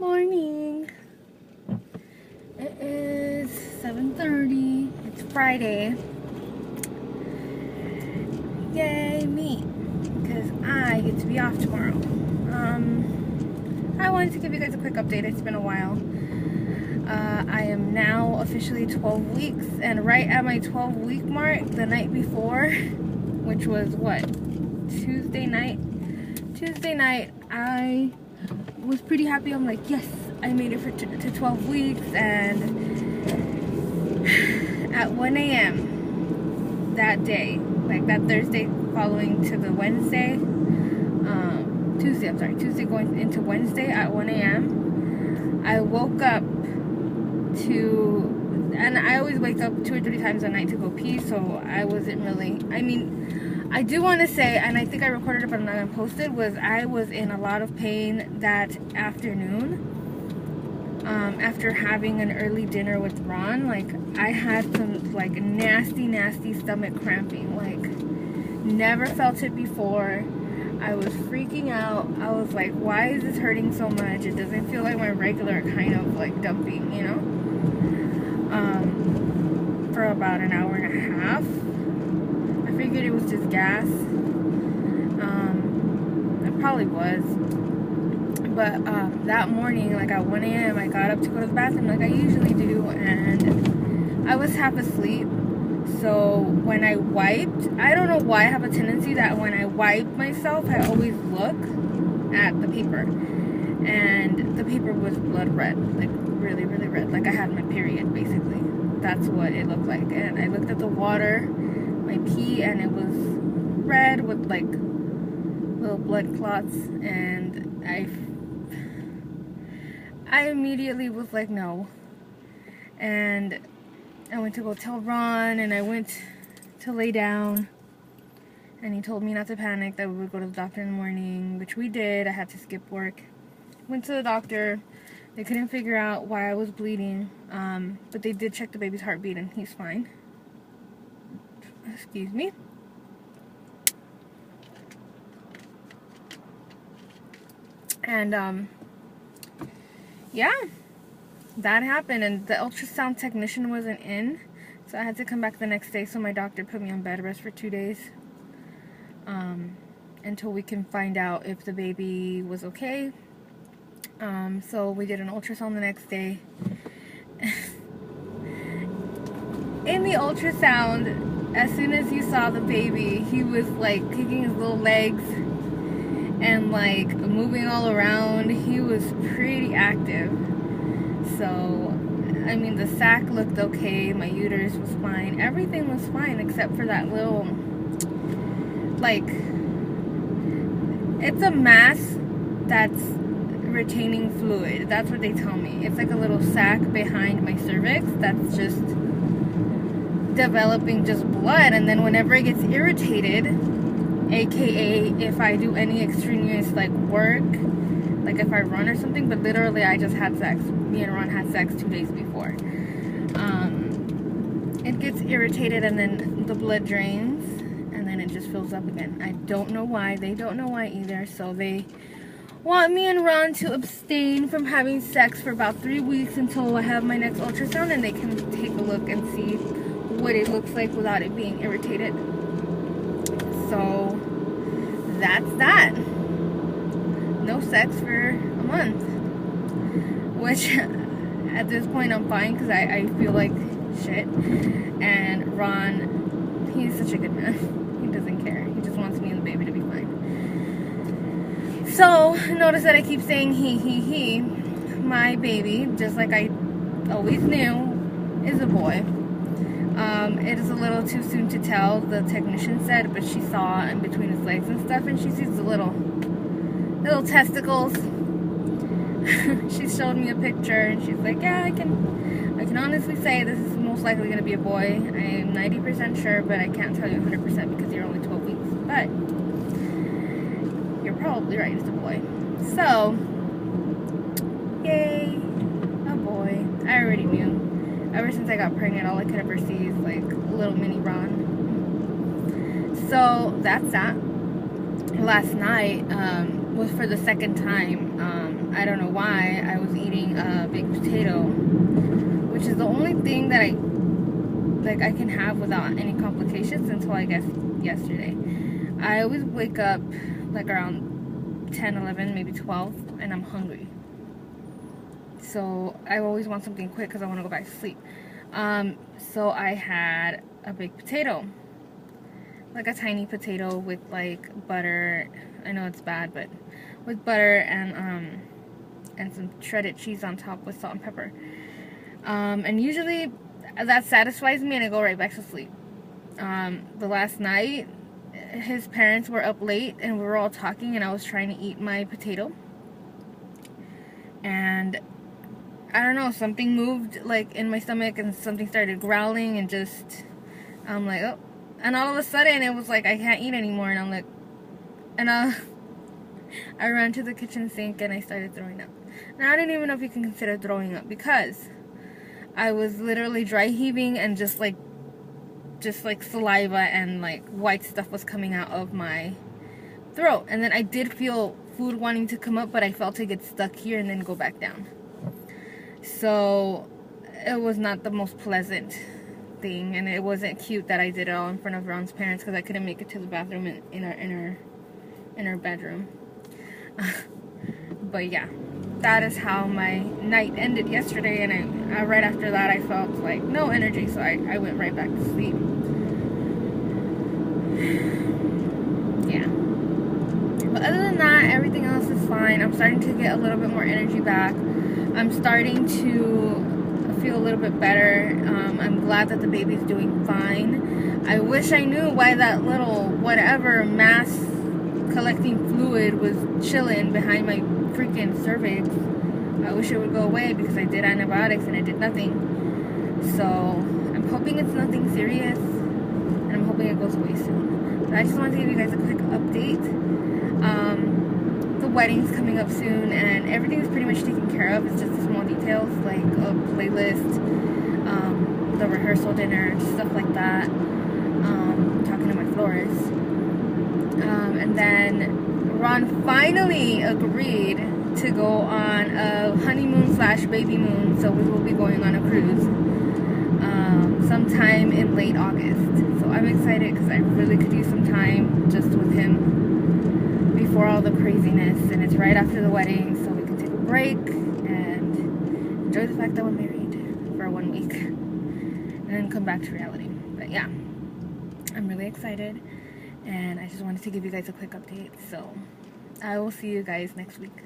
Morning. It is 7:30. It's Friday. Yay me, because I get to be off tomorrow. I wanted to give you guys a quick update. It's been a while. I am now officially 12 weeks, and right at my 12-week mark, the night before, which was what, Tuesday night, I was pretty happy. I'm like, yes, I made it to 12 weeks, and at 1 a.m. that day, like that Thursday following to the Wednesday, Tuesday going into Wednesday at 1 a.m. I woke up and I always wake up 2 or 3 times a night to go pee, so I wasn't really, I do want to say, and I think I recorded it but I'm not going to post it, was I was in a lot of pain that afternoon. After having an early dinner with Ron, like I had some like nasty stomach cramping, like never felt it before. I was freaking out. I was like, why is this hurting so much? It doesn't feel like my regular kind of like dumping, you know? For about an hour and a half. I figured it was just gas. It probably was. But that morning, like at 1 a.m., I got up to go to the bathroom like I usually do, and I was half asleep. So when I wiped, I don't know why I have a tendency that when I wipe myself, I always look at the paper. And the paper was blood red, like really red, like I had my period, basically. That's what it looked like. And I looked at the water, my pee, and it was red with like little blood clots, and I immediately was like, no. And I went to go tell Ron, and I went to lay down, and he told me not to panic, that we would go to the doctor in the morning, which we did. I had to skip work. Went to the doctor. They couldn't figure out why I was bleeding, but they did check the baby's heartbeat, and he's fine. Excuse me. And yeah, that happened, and the ultrasound technician wasn't in, so I had to come back the next day. So my doctor put me on bed rest for 2 days until we can find out if the baby was okay. So we did an ultrasound the next day. In the ultrasound, as soon as you saw the baby, he was like kicking his little legs and like moving all around. He was pretty active. So, I mean, the sac looked okay, my uterus was fine, everything was fine except for that little, like, it's a mass that's retaining fluid. That's what they tell me. It's like a little sac behind my cervix that's just developing just blood, and then whenever it gets irritated, aka if I do any extraneous like work, like if I run or something, but literally I just had sex. Me and Ron had sex 2 days before. It gets irritated, and then the blood drains, and then it just fills up again. I don't know why. They don't know why either. So they want me and Ron to abstain from having sex for about 3 weeks until I have my next ultrasound, and they can take a look and see what it looks like without it being irritated. So that's that. No sex for a month, which at this point I'm fine, because I feel like shit. And Ron, he's such a good man. He doesn't care. He just wants me and the baby to be fine. So notice that I keep saying he. My baby, just like I always knew, is a boy. It is a little too soon to tell, the technician said, but she saw in between his legs and stuff, and she sees the little testicles. She showed me a picture, and she's like, yeah, I can honestly say this is most likely going to be a boy. I am 90% sure, but I can't tell you 100% because you're only 12 weeks. But you're probably right, it's a boy. So, yay, a boy. I already knew. Ever since I got pregnant, all I could ever see is like a little mini Ron. So that's that. Last night was for the second time. I don't know why, I was eating a baked potato, which is the only thing that I can have without any complications until I guess yesterday. I always wake up like around 10, 11, maybe 12, and I'm hungry. So I always want something quick because I want to go back to sleep. So I had a baked potato, like a tiny potato with like butter. I know it's bad, but with butter and some shredded cheese on top with salt and pepper. And usually that satisfies me and I go right back to sleep. The last night, his parents were up late and we were all talking and I was trying to eat my potato. And I don't know, something moved like in my stomach and something started growling and just, I'm like, oh. And all of a sudden it was like, I can't eat anymore. And I'm like, and I ran to the kitchen sink and I started throwing up. Now I didn't even know if you can consider throwing up because I was literally dry heaving and just like saliva and like white stuff was coming out of my throat. And then I did feel food wanting to come up, but I felt it get stuck here and then go back down. So it was not the most pleasant thing, and it wasn't cute that I did it all in front of Ron's parents because I couldn't make it to the bathroom in our bedroom. But yeah, that is how my night ended yesterday, and I right after that I felt like no energy, so I went right back to sleep. Yeah. But other than that, everything else is fine. I'm starting to get a little bit more energy back. I'm starting to feel a little bit better. I'm glad that the baby's doing fine. I wish I knew why that little whatever mass collecting fluid was chilling behind my freaking cervix. I wish it would go away because I did antibiotics and it did nothing. So I'm hoping it's nothing serious and I'm hoping it goes away soon. So I just wanted to give you guys a quick update. The wedding's coming up soon and everything's pretty much taken care of. It's just the small details like a playlist, the rehearsal dinner, stuff like that. Talking to my florist. And then Ron finally agreed to go on a honeymoon / baby moon, so we will be going on a cruise sometime in late August. So I'm excited because I really could use some time just with him before all the craziness, and it's right after the wedding, so we can take a break and enjoy the fact that we're married for 1 week and then come back to reality. But yeah, I'm really excited and I just wanted to give you guys a quick update, so I will see you guys next week.